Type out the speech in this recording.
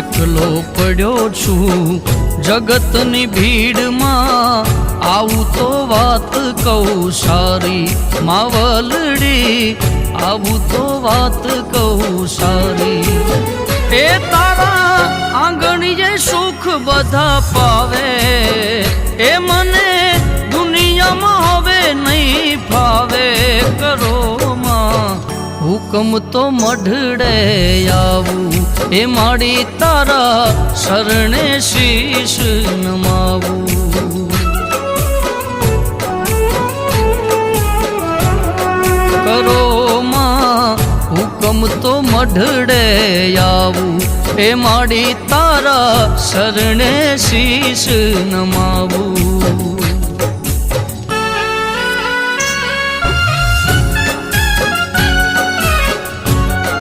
એકલો પડ્યો છું જગતની ભીડમાં, આવું તો વાત કહું સારી માવલડી, આવું તો વાત કહું સારી. એ તારા આંગણીએ સુખ બધા પાવે, એ મને દુનિયામાં હવે નહીં ફાવે. કરો માં હુકમ તો મઢડે આવું, એ માડી તારા શરણે શીશ નમાવું. કરો માં હુકમ તો મઢડે આવું, એ માડી તારા શરણે શીશ નમાવું.